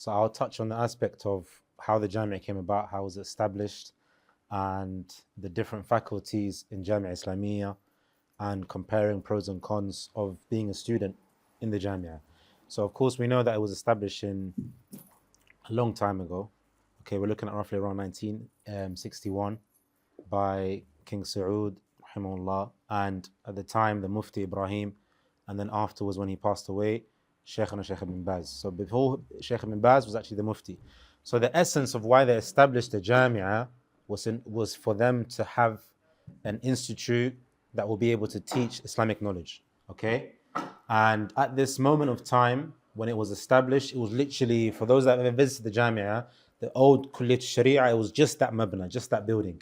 So I'll touch on the aspect of how the Jamia came about, how it was established, and the different faculties in Jamia Islamiyya, and comparing pros and cons of being a student in the Jamia. So of course we know that it was established in a long time ago. Okay, we're looking at roughly around 1961 by King Saud, rahimahullah, and at the time the Mufti Ibrahim, and then afterwards when he passed away, Sheikh Ibn Baz. So before Sheikh Ibn Baz was actually the Mufti. So the essence of why they established the Jamia was for them to have an institute that will be able to teach Islamic knowledge. Okay, and at this moment of time when it was established, it was literally, for those that have ever visited the Jamia, the old Kulliyat Sharia, it was just that mabna, just that building.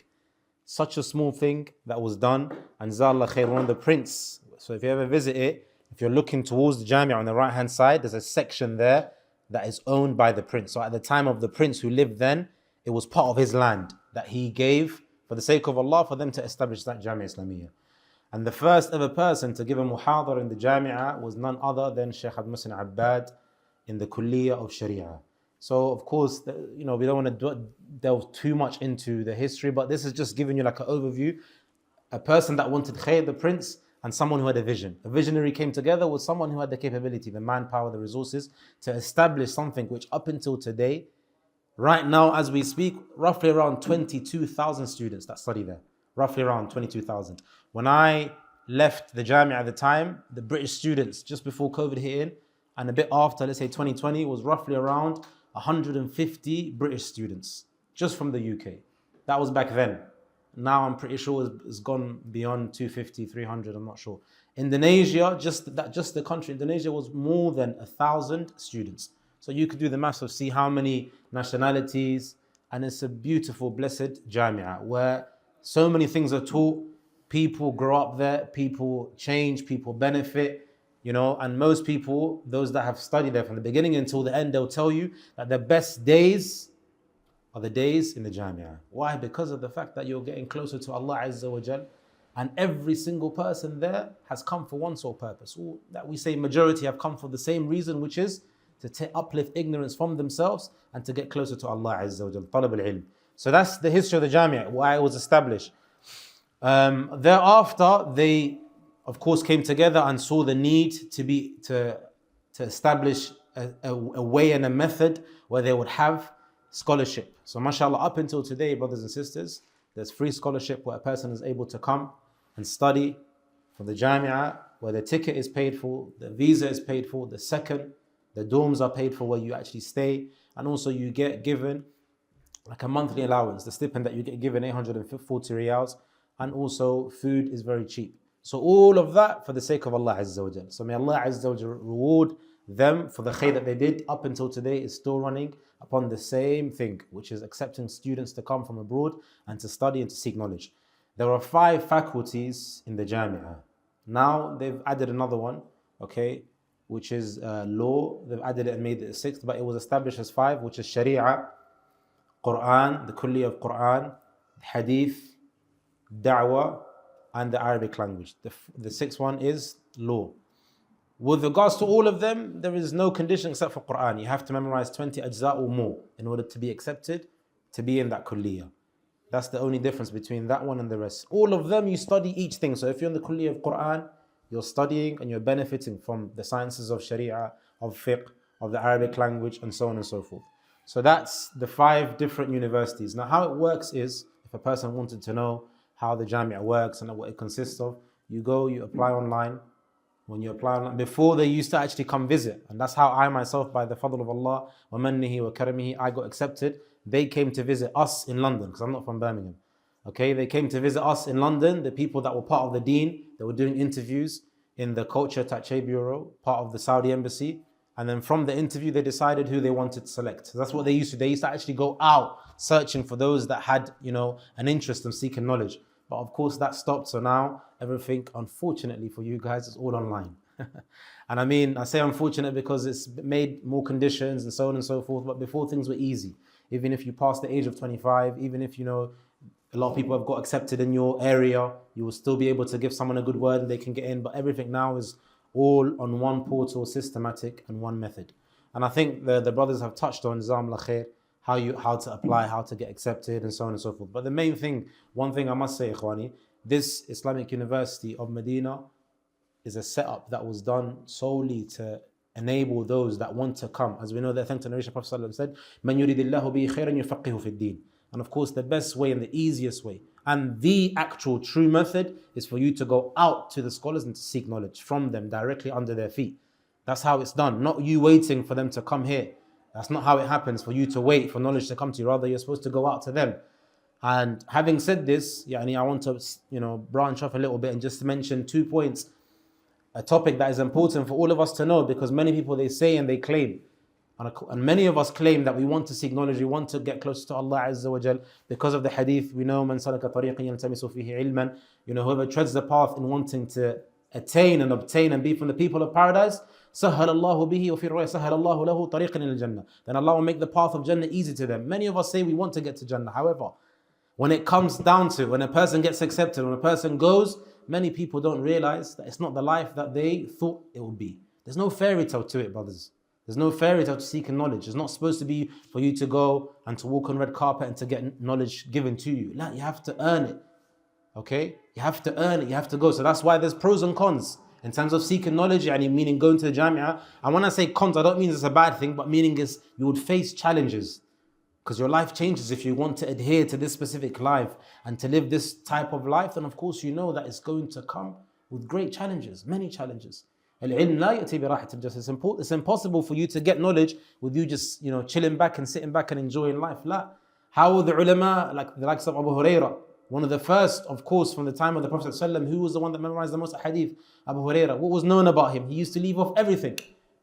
Such a small thing that was done, and Zallah Khair, one of the prints. So if you ever visit it, if you're looking towards the Jamia on the right hand side, there's a section there that is owned by the prince. So at the time of the prince who lived then, it was part of his land that he gave for the sake of Allah for them to establish that Jamia Islamiyya. And the first ever person to give a muhadara in the Jamia was none other than Sheikh Abdul Muhsin Abbad in the Kulliyah of Sharia. So of course, we don't want to delve too much into the history, but this is just giving you like an overview. A person that wanted khair, the prince, and someone who had a vision. A visionary came together with someone who had the capability, the manpower, the resources to establish something which up until today, right now as we speak, roughly around 22,000 students that study there. Roughly around 22,000. When I left the Jamia at the time, the British students, just before COVID hit in, and a bit after, let's say 2020, was roughly around 150 British students, just from the UK. That was back then. Now I'm pretty sure it's gone beyond 250, 300, I'm not sure. Indonesia, just the country, Indonesia was more than 1,000 students. So you could do the maths of see how many nationalities, and it's a beautiful, blessed Jamia where so many things are taught, people grow up there, people change, people benefit, and most people, those that have studied there from the beginning until the end, they'll tell you that the best days are the days in the Jamia. Why? Because of the fact that you're getting closer to Allah Azza wa Jal, and every single person there has come for one sole purpose. Or that we say majority have come for the same reason, which is to uplift ignorance from themselves and to get closer to Allah Azza wa Jal, talab al-ilm. So that's the history of the Jamia, why it was established. Thereafter, they, of course, came together and saw the need to establish a way and a method where they would have scholarship. So mashallah, up until today, brothers and sisters, there's free scholarship where a person is able to come and study from the Jamia, where the ticket is paid for, the visa is paid for, the dorms are paid for where you actually stay, and also you get given like a monthly allowance, the stipend that you get given 840 riyals, and also food is very cheap. So all of that for the sake of Allah Azza wa Jal. So may Allah Azza wa Jal reward them for the khair that they did up until today is still running upon the same thing, which is accepting students to come from abroad and to study and to seek knowledge. There are 5 faculties in the Jamia. Now they've added another one, okay, which is law. They've added it and made it a 6th, but it was established as 5, which is Sharia, Quran, the Kulli of Quran, Hadith, Da'wah, and the Arabic language. The 6th one is law. With regards to all of them, there is no condition except for Quran. You have to memorize 20 ajza or more in order to be accepted to be in that kulliyah. That's the only difference between that one and the rest. All of them, you study each thing. So if you're in the kulliyah of Quran, you're studying and you're benefiting from the sciences of Sharia, of fiqh, of the Arabic language, and so on and so forth. So that's the 5 different universities. Now how it works is, if a person wanted to know how the Jamia works and what it consists of, you go, you apply online. When you apply online, before they used to actually come visit, and that's how I myself, by the fadl of Allah, wa mannihi wa karamihi, I got accepted. They came to visit us in London, because I'm not from Birmingham. Okay, they came to visit us in London, the people that were part of the deen, they were doing interviews in the Culture Tache Bureau, part of the Saudi Embassy, and then from the interview, they decided who they wanted to select. So that's what they used to do. They used to actually go out searching for those that had, an interest in seeking knowledge. But of course that stopped, so now everything, unfortunately for you guys, is all online. And I say unfortunate because it's made more conditions and so on and so forth, but before things were easy. Even if you pass the age of 25, even if a lot of people have got accepted in your area, you will still be able to give someone a good word and they can get in, but everything now is all on one portal, systematic, and one method. And I think the brothers have touched on Jazakumullah khair, how to apply, how to get accepted, and so on and so forth. But the main thing, one thing I must say, Ikhwani, this Islamic University of Medina is a setup that was done solely to enable those that want to come. As we know, the authentic narration Prophet ﷺ said, "Man yuridillahu bihi khairan yufaqihu fid din." And of course, the best way and the easiest way and the actual true method is for you to go out to the scholars and to seek knowledge from them directly under their feet. That's how it's done, not you waiting for them to come here. That's not how it happens, for you to wait for knowledge to come to you. Rather, you're supposed to go out to them. And having said this, I want to branch off a little bit and just mention 2 points. A topic that is important for all of us to know, because many people, they say and they claim, and many of us claim that we want to seek knowledge, we want to get closer to Allah Azza wa Jal because of the hadith. We know, "Man salaka tariqan yaltamisu fihi ilman," whoever treads the path in wanting to attain and obtain and be from the people of paradise, سهل الله به وفي الرواية سهل الله له طريقا إلى الجنة. Then Allah will make the path of Jannah easy to them. Many of us say we want to get to Jannah. However, when it comes down to, when a person gets accepted, when a person goes, many people don't realize that it's not the life that they thought it would be. There's no fairy tale to it, brothers. There's no fairy tale to seeking knowledge. It's not supposed to be for you to go and to walk on red carpet and to get knowledge given to you. No, you have to earn it. Okay? You have to earn it. You have to go. So that's why there's pros and cons. In terms of seeking knowledge, meaning going to the Jamia. And when I say cons, I don't mean it's a bad thing, but meaning is you would face challenges. Because your life changes if you want to adhere to this specific life and to live this type of life. Then of course you know that it's going to come with great challenges, many challenges. It's impossible for you to get knowledge with you just chilling back and sitting back and enjoying life. La. How were the ulama, like the likes of Abu Hurairah, one of the first, of course, from the time of the Prophet ﷺ, who was the one that memorized the most hadith? Abu Hurairah. What was known about him? He used to leave off everything,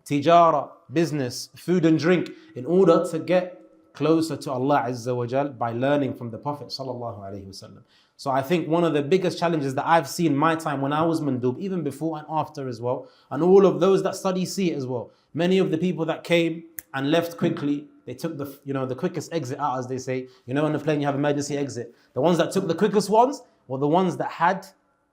tijara, business, food and drink, in order to get closer to Allah Azza wa Jal by learning from the Prophet sallallahu alaihi wasallam. So I think one of the biggest challenges that I've seen in my time when I was mandub, even before and after as well, and all of those that study see it as well, many of the people that came and left quickly, they took the quickest exit out, as they say. On the plane you have emergency exit. The ones that took the quickest ones were the ones that had,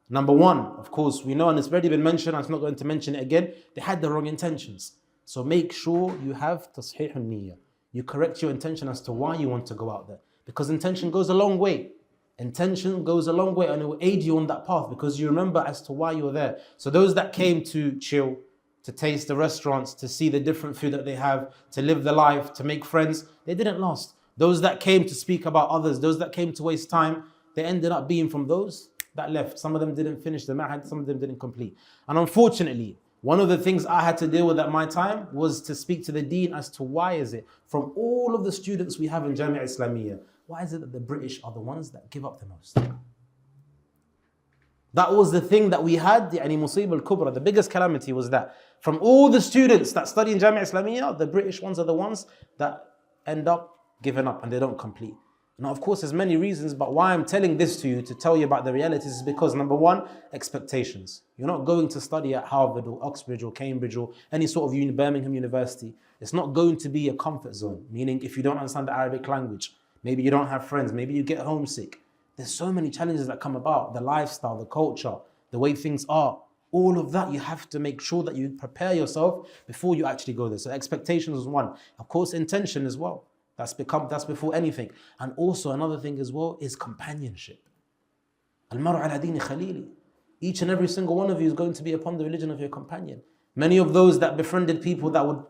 number one, of course, we know, and it's already been mentioned, I'm not going to mention it again, they had the wrong intentions. So make sure you have tasheehun niyyah. You correct your intention as to why you want to go out there. Because intention goes a long way. Intention goes a long way, and it will aid you on that path because you remember as to why you're there. So those that came to chill, to taste the restaurants, to see the different food that they have, to live the life, to make friends, they didn't last. Those that came to speak about others, those that came to waste time, they ended up being from those that left. Some of them didn't finish the ma'had, some of them didn't complete. And unfortunately, one of the things I had to deal with at my time was to speak to the deen as to why is it, from all of the students we have in Jamia Islamiyya, why is it that the British are the ones that give up the most? That was the thing that we had, Musib al-Kubra, the biggest calamity was that. From all the students that study in Jamia Islamiyya, the British ones are the ones that end up giving up and they don't complete. Now, of course, there's many reasons, but why I'm telling this to you, to tell you about the realities, is because number one, expectations. You're not going to study at Harvard or Oxbridge or Cambridge or any sort of Birmingham University. It's not going to be a comfort zone, meaning if you don't understand the Arabic language, maybe you don't have friends, maybe you get homesick. There's so many challenges that come about, the lifestyle, the culture, the way things are. All of that, you have to make sure that you prepare yourself before you actually go there. So expectations is one. Of course, intention as well. That's before anything. And also another thing as well is companionship. Al-maru ala dini khalili. Each and every single one of you is going to be upon the religion of your companion. Many of those that befriended people that would,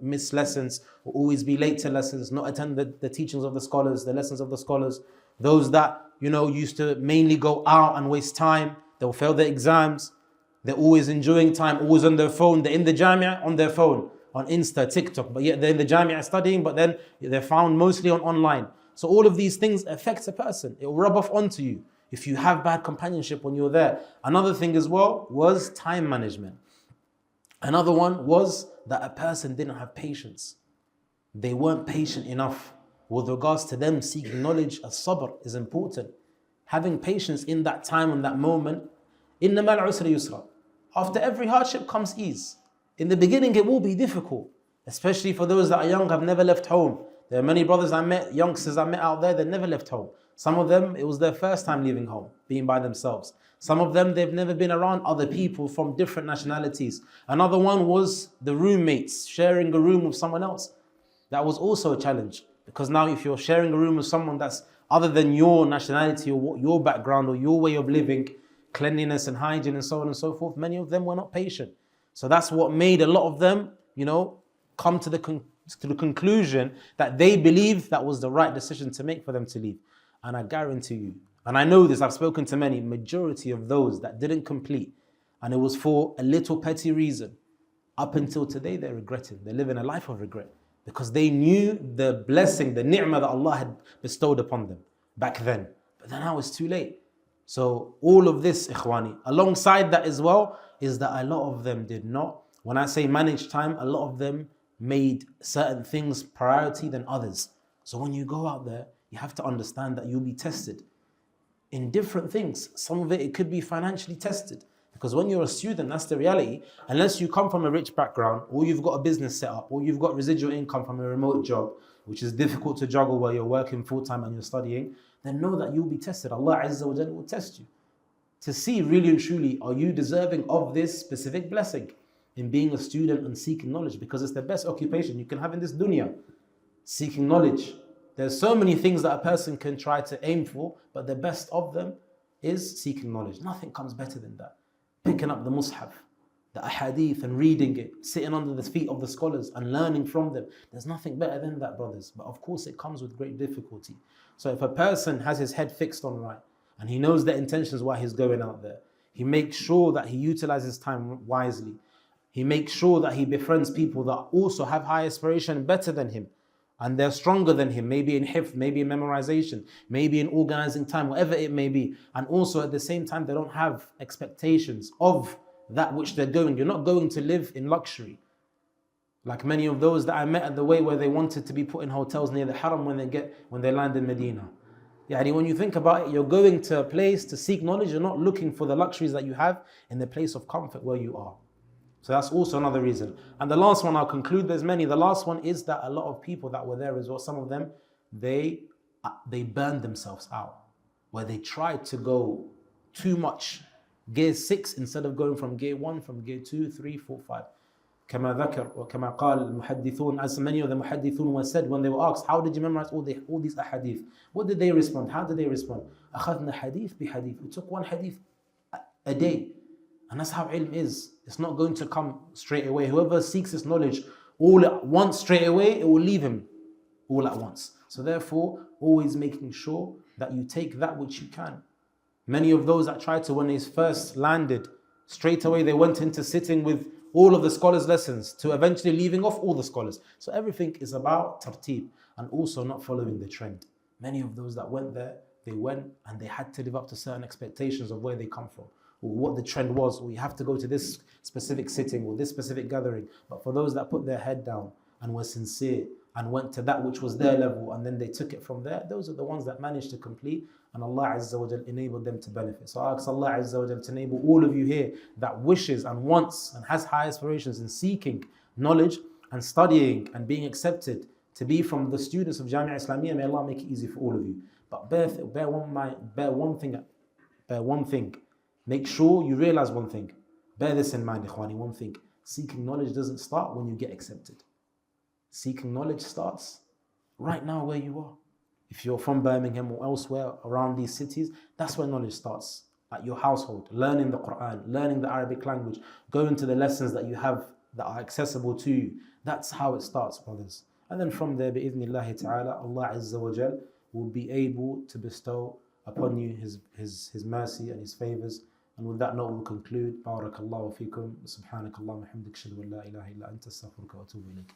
miss lessons, or always be late to lessons, not attend the teachings of the scholars, the lessons of the scholars. Those that, used to mainly go out and waste time. They'll fail their exams. They're always enjoying time, always on their phone. They're in the Jamia on their phone, on Insta, TikTok, but yet they're in the Jamia studying, but then they're found mostly on online. So all of these things affect a person. It will rub off onto you if you have bad companionship when you're there. Another thing as well was time management. Another one was that a person didn't have patience. They weren't patient enough. With regards to them seeking knowledge, as-sabr is important. Having patience in that time and that moment. إِنَّمَا الْعُسْرِ يُسْرًا. After every hardship comes ease. In the beginning it will be difficult, especially for those that are young, have never left home. There are many brothers I met, youngsters I met out there that never left home. Some of them, it was their first time leaving home, being by themselves. Some of them, they've never been around other people from different nationalities. Another one was the roommates, sharing a room with someone else. That was also a challenge, because now if you're sharing a room with someone that's other than your nationality or your background or your way of living, cleanliness and hygiene and so on and so forth, many of them were not patient. So that's what made a lot of them, come to the conclusion that they believe that was the right decision to make for them to leave. And I guarantee you, and I know this, I've spoken to many, majority of those that didn't complete, and it was for a little petty reason, up until today they're regretting. They're living a life of regret because they knew the blessing, the ni'mah that Allah had bestowed upon them back then. But then now it's too late. So all of this, ikhwani, alongside that as well, is that a lot of them did not. When I say manage time, a lot of them made certain things priority than others. So when you go out there, you have to understand that you'll be tested in different things. Some of it could be financially tested. Because when you're a student, that's the reality. Unless you come from a rich background, or you've got a business set up, or you've got residual income from a remote job, which is difficult to juggle while you're working full-time and you're studying, then know that you'll be tested. Allah Azza wa Jalla will test you to see really and truly, are you deserving of this specific blessing in being a student and seeking knowledge? Because it's the best occupation you can have in this dunya, seeking knowledge. There's so many things that a person can try to aim for, but the best of them is seeking knowledge. Nothing comes better than that. Picking up the mushaf, the ahadith, and reading it, sitting under the feet of the scholars and learning from them. There's nothing better than that, brothers. But of course it comes with great difficulty. So if a person has his head fixed on right, and he knows the intentions why he's going out there, he makes sure that he utilizes time wisely. He makes sure that he befriends people that also have high aspiration, better than him, and they're stronger than him, maybe in hifz, maybe in memorization, maybe in organizing time, whatever it may be. And also at the same time, they don't have expectations of that which they're doing. You're not going to live in luxury. Like many of those that I met at the way where they wanted to be put in hotels near the haram when they land in Medina. When you think about it, you're going to a place to seek knowledge. You're not looking for the luxuries that you have in the place of comfort where you are. So that's also another reason. And the last one, I'll conclude, there's many. The last one is that a lot of people that were there as well, some of them, they burned themselves out, where they tried to go too much. Gear 6 instead of going from gear 1, from gear 2, 3, 4, 5. كما ذكر وكما قال المحدثون, as many of the muhaddithun were said when they were asked, how did you memorize all these ahadith? What did they respond? How did they respond? أخذنا حديث بحديث. We took one hadith a day. And that's how ilm is. It's not going to come straight away. Whoever seeks this knowledge all at once straight away, it will leave him all at once. So therefore, always making sure that you take that which you can. Many of those that tried to, when they first landed, straight away they went into sitting with all of the scholars' lessons to eventually leaving off all the scholars. So everything is about tartib and also not following the trend. Many of those that went there, they went and they had to live up to certain expectations of where they come from, or what the trend was, or you have to go to this specific sitting or this specific gathering. But for those that put their head down and were sincere and went to that which was their level and then they took it from there, those are the ones that managed to complete, and Allah Azza wa Jal enabled them to benefit. So I ask Allah Azza wa Jal to enable all of you here that wishes and wants and has high aspirations in seeking knowledge and studying and being accepted to be from the students of Jamia Islamiyya. May Allah make it easy for all of you. But bear one thing. Make sure you realize one thing. Bear this in mind, ikhwani, one thing. Seeking knowledge doesn't start when you get accepted. Seeking knowledge starts right now where you are. If you're from Birmingham or elsewhere around these cities, that's where knowledge starts. At your household, learning the Quran, learning the Arabic language, going to the lessons that you have that are accessible to you. That's how it starts, brothers. And then from there, bi'idhnillahi ta'ala, Allah Azza wa Jal will be able to bestow upon you His mercy and His favors. And with that note, we'll conclude. Barakallahu fikum. Subhanakallah wa hamdik. Shadu wa la ilaha illa anta astaghfiruka wa atubu ilayk.